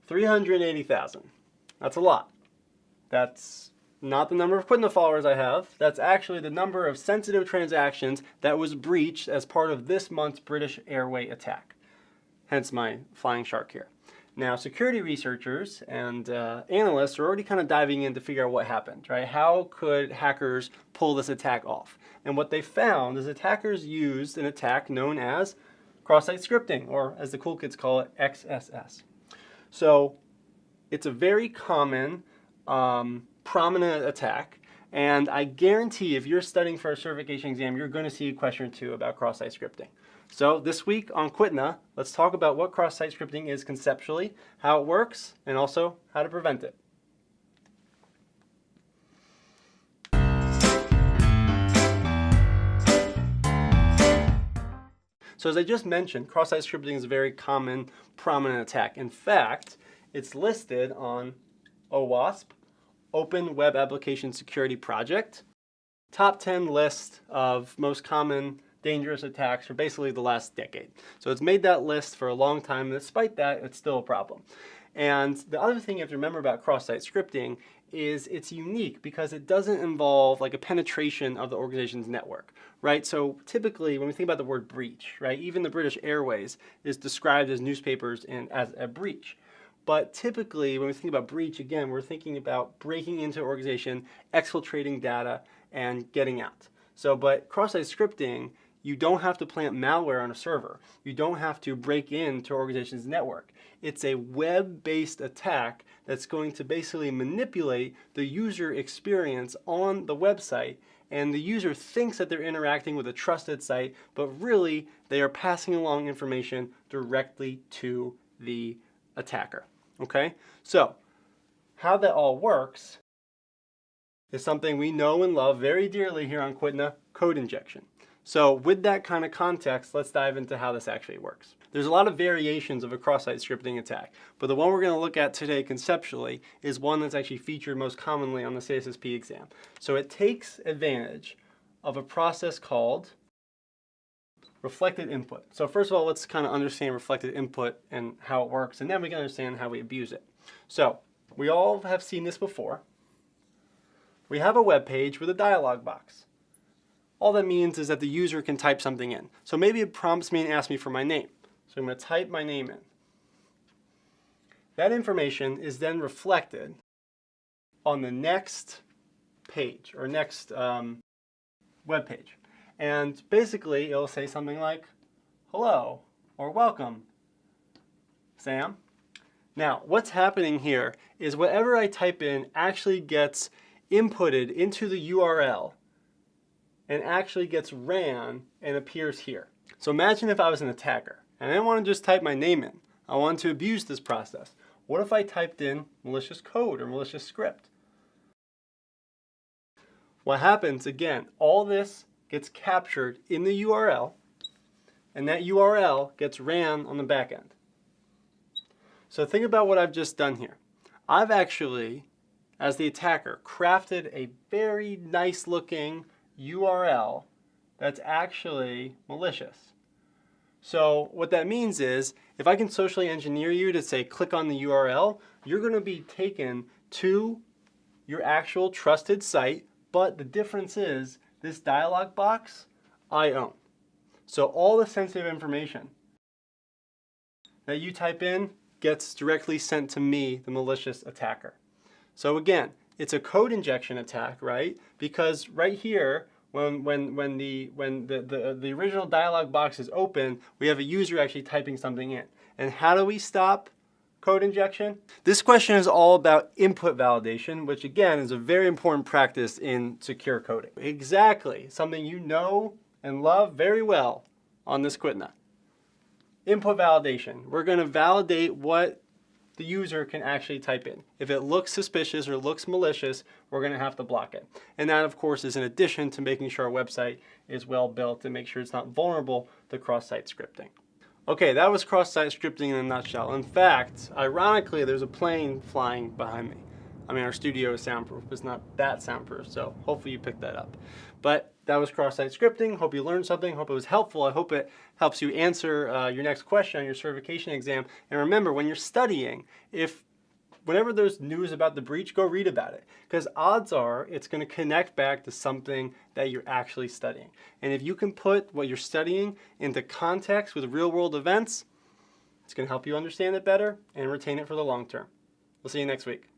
380,000. That's a lot. That's not the number of QTNA followers I have. That's actually the number of sensitive transactions that was breached as part of this month's British Airways attack. Hence my flying shark here. Now, security researchers and analysts are already kind of diving in to figure out what happened, right? How could hackers pull this attack off? And what they found is attackers used an attack known as cross-site scripting, or as the cool kids call it, XSS. So it's a very common, prominent attack, and I guarantee if you're studying for a certification exam, you're going to see a question or two about cross-site scripting. So this week on QTNA, let's talk about what cross-site scripting is conceptually, how it works, and also how to prevent it. So as I just mentioned, cross-site scripting is a very common, prominent attack. In fact, it's listed on OWASP, Open Web Application Security Project, top 10 list of most common dangerous attacks for basically the last decade. So it's made that list for a long time, and despite that, it's still a problem. And the other thing you have to remember about cross-site scripting is it's unique because it doesn't involve like a penetration of the organization's network, right? So typically when we think about the word breach, right, even the British Airways is described as newspapers and as a breach. But typically when we think about breach, again, we're thinking about breaking into an organization, exfiltrating data, and getting out. So, but cross-site scripting, you don't have to plant malware on a server. You don't have to break into an organization's network. It's a web-based attack that's going to basically manipulate the user experience on the website, and the user thinks that they're interacting with a trusted site, but really they are passing along information directly to the attacker. Okay? So, how that all works is something we know and love very dearly here on QTNA, code injection. So with that kind of context, let's dive into how this actually works. There's a lot of variations of a cross-site scripting attack, but the one we're going to look at today conceptually is one that's actually featured most commonly on the CSSP exam. So it takes advantage of a process called reflected input. So first of all, let's kind of understand reflected input and how it works, and then we can understand how we abuse it. So we all have seen this before. We have a web page with a dialog box. All that means is that the user can type something in. So maybe it prompts me and asks me for my name. So I'm going to type my name in. That information is then reflected on the next page or next web page. And basically it'll say something like, hello or welcome, Sam. Now what's happening here is whatever I type in actually gets inputted into the URL and actually gets ran and appears here. So imagine if I was an attacker and I didn't want to just type my name in. I wanted to abuse this process. What if I typed in malicious code or malicious script? What happens, again, all this gets captured in the URL, and that URL gets ran on the back end. So think about what I've just done here. I've actually, as the attacker, crafted a very nice looking URL that's actually malicious. So what that means is if I can socially engineer you to say click on the URL, you're going to be taken to your actual trusted site, but the difference is this dialog box I own. So all the sensitive information that you type in gets directly sent to me, the malicious attacker. So again, it's a code injection attack, right? Because right here, when the original dialog box is open, we have a user actually typing something in. And how do we stop code injection? This question is all about input validation, which again is a very important practice in secure coding. Exactly, something you know and love very well on this QTNA. Input validation. We're going to validate what the user can actually type in. If it looks suspicious or looks malicious, we're going to have to block it. And that, of course, is in addition to making sure our website is well built and make sure it's not vulnerable to cross-site scripting. Okay, that was cross-site scripting in a nutshell. In fact, ironically, there's a plane flying behind me. I mean, our studio is soundproof, but it's not that soundproof, so hopefully you picked that up. But That was cross-site scripting. Hope you learned something. Hope it was helpful. I hope it helps you answer your next question on your certification exam. And remember, when you're studying, whenever there's news about the breach, go read about it. Because odds are it's going to connect back to something that you're actually studying. And if you can put what you're studying into context with real-world events, it's going to help you understand it better and retain it for the long term. We'll see you next week.